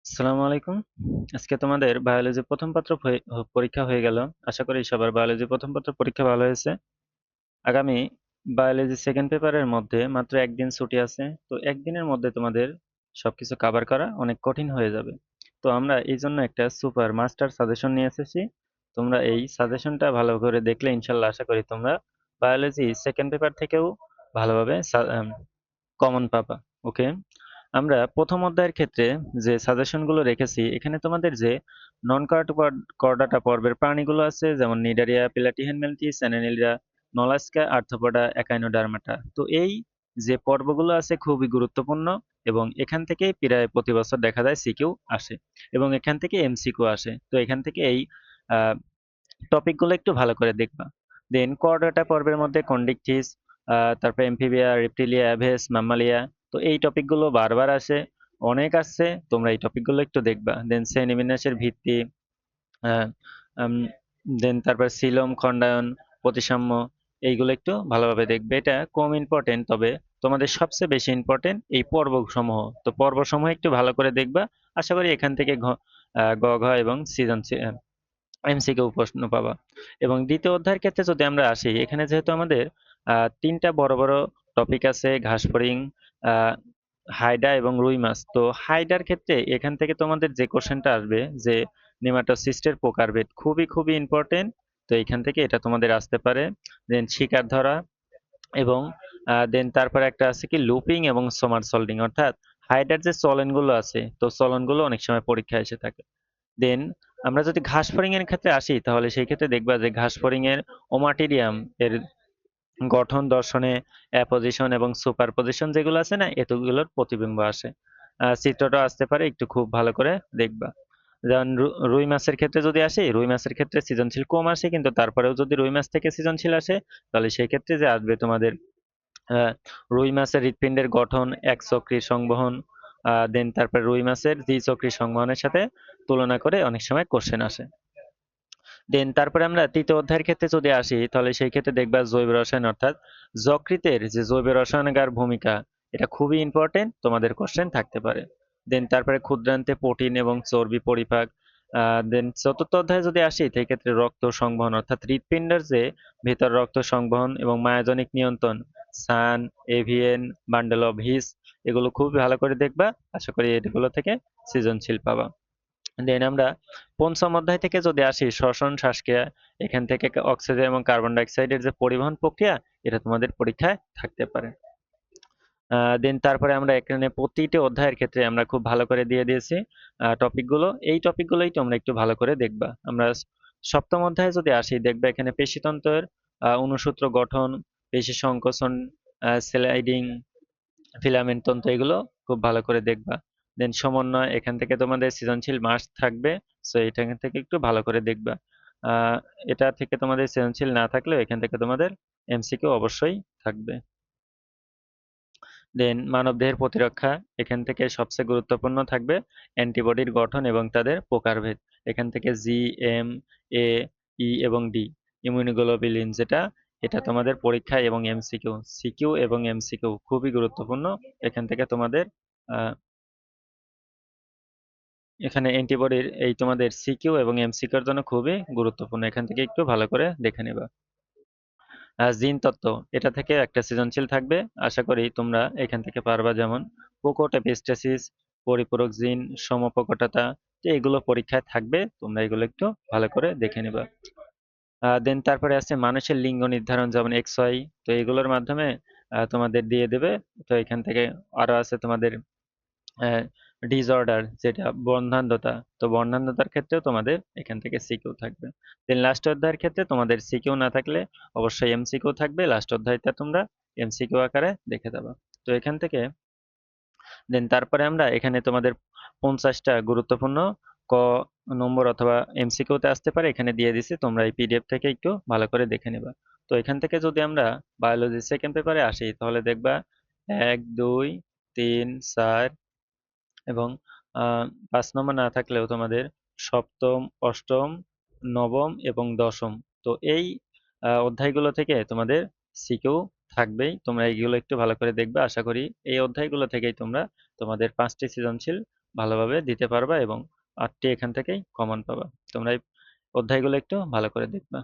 আসসালামু আলাইকুম। আজকে তোমাদের বায়োলজি প্রথম পত্র পরীক্ষা হয়ে গেল। আশা করি সবার বায়োলজি প্রথম পত্র পরীক্ষা ভালো হয়েছে। আগামী বায়োলজি সেকেন্ড পেপারের মধ্যে মাত্র একদিন ছুটি আছে। তো একদিনের মধ্যে তোমাদের সবকিছু কভার করা অনেক কঠিন হয়ে যাবে। তো আমরা এই জন্য একটা সুপার মাস্টার সাজেশন নিয়ে এসেছি। তোমরা এই সাজেশনটা ভালো করে দেখলে ইনশাল্লাহ আশা করি তোমরা বায়োলজি সেকেন্ড পেপার থেকেও ভালোভাবে কমন পাবা। ওকে, আমরা প্রথম অধ্যায়ের ক্ষেত্রে যে সাজেশনগুলো রেখেছি এখানে তোমাদের যে নন কর্ডাটা পর্বের প্রাণীগুলো আছে যেমন নিডারিয়া, প্লাটিহেলমিনথেস, অ্যানালিডা, নলাস্কা, আর্থ্রোপোডা, একাইনোডার্মাটা। তো এই যে পর্বগুলো আছে খুবই গুরুত্বপূর্ণ এবং এখান থেকে প্রায় প্রতি বছর দেখা যায় সিকিউ আসে এবং এখান থেকে এমসিকিউ আসে। তো এখান থেকে এই টপিকগুলো একটু ভালো করে দেখবা। দেন কর্ডাটা পর্বের মধ্যে কন্ডিকটিস, তারপর এমফিবিয়া, রেপ্টিলিয়া, অ্যাভেস, ম্যামালিয়া। তো এই টপিকগুলো বারবার আসে, অনেক আসছে, তোমরা এই টপিকগুলো একটু দেখবা। দেন শ্রেণীবিন্যাসের ভিত্তি, দেন তারপর সিলম, খণ্ডায়ন, প্রতিসাম্য, এইগুলো একটু ভালোভাবে দেখবে। এটা কম ইম্পর্টেন্ট, তবে তোমাদের সবচেয়ে বেশি ইম্পর্টেন্ট এই পর্বসমূহ। তো পর্বসমূহ একটু ভালো করে দেখবা। আশা করি এখান থেকে গ, ঘ এবং সৃজনশীল এমসিকিউ প্রশ্ন পাবা। এবং দ্বিতীয় অধ্যায়ের ক্ষেত্রে যদি আমরা আসি, এখানে যেহেতু আমাদের তিনটা বড় বড় টপিক আছে, ঘাসফড়িং, আহ, হাইডা এবং রুই মাছ। তো হাইডার ক্ষেত্রে এখান থেকে তোমাদের যে কোশ্চেনটা আসবে যে নেমাটোসিস্টের প্রকারভেদ খুবই খুবই ইম্পর্টেন্ট। তো এখান থেকে এটা তোমাদের আসতে পারে। দেন শিকার ধরা এবং দেন তারপরে একটা আছে কি লুপিং এবং সোমারসল্টিং, অর্থাৎ হাইডার যে চলনগুলো আছে, তো চলনগুলো অনেক সময় পরীক্ষায় এসে থাকে। দেন আমরা যদি ঘাস ফড়িং এর ক্ষেত্রে আসি তাহলে সেই ক্ষেত্রে দেখবা যে ঘাস ফড়িং এর ওমাটিরিয়াম এর গঠন দর্শনে অ্যাপোজিশন এবং সুপারপজিশন যেগুলো আছে না, এতগুলোর প্রতিবিম্ব আসে। চিত্রটা আসতে পারে, একটু খুব ভালো করে দেখবা। যেমন রুই মাছের ক্ষেত্রে যদি আসি, রুই মাছের ক্ষেত্রে সৃজনশীল কম আসে, কিন্তু তারপরেও যদি রুই মাছ থেকে সৃজনশীল আসে তাহলে সেই ক্ষেত্রে যে আসবে তোমাদের আহ, রুই মাছের হৃৎপিণ্ডের গঠন, এক চক্রী সংবহন, দেন তারপর রুই মাছের দ্বিচক্রী সংবহনের সাথে তুলনা করে অনেক সময় কোশ্চেন আসে। দেন তারপরে আমরা তৃতীয় অধ্যায়ের ক্ষেত্রে যদি আসি তাহলে সেই ক্ষেত্রে দেখবা জৈব রসায়ন, অর্থাৎ যকৃতের যে জৈব রসায়নিকার ভূমিকা, এটা খুবই ইম্পর্টেন্ট, তোমাদের কোশ্চেন থাকতে পারে। দেন তারপরে ক্ষুদ্রান্তে প্রোটিন এবং চর্বি পরিপাক। দেন চতুর্থ অধ্যায়ে যদি আসি সেই ক্ষেত্রে রক্ত সংবহন, অর্থাৎ হৃৎপিণ্ডের যে ভেতর রক্ত সংবহন এবং মায়োজনিক নিয়ন্ত্রণ, সান, এভিএন, বান্ডেল অফ হিস, এগুলো খুবই ভালো করে দেখবা। আশা করি এগুলো থেকে সৃজনশীল পাবা। দেন আমরা পঞ্চম অধ্যায় থেকে যদি আসি শ্বসন শ্বাসক্রিয়া, এখান থেকে অক্সিজেন এবং কার্বন ডাই অক্সাইডের যে পরিবহন প্রক্রিয়া, এটা তোমাদের পরীক্ষায় থাকতে পারে। দেন তারপরে আমরা এখানে প্রতিটি অধ্যায়ের ক্ষেত্রে আমরা খুব ভালো করে দিয়ে দিয়েছি টপিকগুলো। এই টপিকগুলোই তোমরা একটু ভালো করে দেখবা। আমরা সপ্তম অধ্যায়ে যদি আসি দেখবা এখানে পেশিতন্ত্রের অনুসূত্র গঠন, পেশি সংকোচন, স্লাইডিং, ফিলামেন্ট তন্তু, এগুলো খুব ভালো করে দেখবা। দেন সমন্বয়, এখান থেকে তোমাদের সৃজনশীল মাস থাকবে। সো এখান থেকে একটু ভালো করে দেখবা। আহ এটা থেকে তোমাদের সৃজনশীল না থাকলেও এখান থেকে তোমাদের এমসিকিউ অবশ্যই থাকবে। দেন মানবদেহের প্রতিরক্ষা, এখান থেকে সবচেয়ে গুরুত্বপূর্ণ থাকবে অ্যান্টিবডির গঠন এবং তাদের প্রকারভেদ। এখান থেকে জি, এম, এ, ই এবং ডি, ইমিউনোগ্লোবুলিন যেটা, এটা তোমাদের পরীক্ষায় এবং এমসিকিউ, সিকিউ এবং এমসিকিউ খুবই গুরুত্বপূর্ণ। এখান থেকে তোমাদের আহ, এখানে অ্যান্টিবডির এই তোমাদের সিকিউ এবং এমসিকিউর জন্য খুবই গুরুত্বপূর্ণ। এখান থেকে একটু ভালো করে দেখে নেবা। জিন তত্ত্ব, এটা থেকে একটা সৃজনশীল থাকবে। আশা করি তোমরা এখান থেকে পারবা। যেমন প্রকট এপিস্টেসিস, পরিপূরক জিন, সমপ্রকটতা, তো এগুলো পরীক্ষায় থাকবে, তোমরা এগুলো একটু ভালো করে দেখে নিবা। দেন তারপরে আছে মানুষের লিঙ্গ নির্ধারণ, যেমন এক্স ওয়াই। তো এগুলোর মাধ্যমে তোমাদের দিয়ে দেবে। তো এখান থেকে আরো আছে তোমাদের ডিসঅর্ডার, যেটা বর্ণান্ধতা। তো বর্ণান্ধতার ক্ষেত্রেও তোমাদের এখান থেকে সিকিউ থাকবে। দেন লাস্ট অধ্যায়ের ক্ষেত্রে তোমাদের সিকিউ না থাকলে অবশ্যই এমসিকিউ থাকবে। লাস্ট অধ্যায়টা তোমরা এমসিকিউ আকারে দেখে যাবা। তো এখান থেকে দেন তারপরে আমরা এখানে তোমাদের 50টা গুরুত্বপূর্ণ ক নম্বর অথবা এমসিকিউতে আসতে পারে, এখানে দিয়ে দিছি, তোমরা এই পিডিএফ থেকে একটু ভালো করে দেখে নেবা। তো এখান থেকে যদি আমরা বায়োলজি সেকেন্ড পেপারে আসি তাহলে দেখবা 1, 2, 3, 4 এবং 5 নম্বর না থাকলেও তোমাদের সপ্তম, অষ্টম, নবম এবং দশম। তো এই অধ্যায়গুলো থেকে তোমাদের সিকিউ থাকবেই। তোমরা এইগুলো একটু ভালো করে দেখবে। আশা করি এই অধ্যায়গুলো থেকেই তোমরা তোমাদের 5টি সৃজনশীল ভালোভাবে দিতে পারবা এবং 8টি এখান থেকেই কমন পাবা। তোমরা এই অধ্যায়গুলো একটু ভালো করে দেখবা।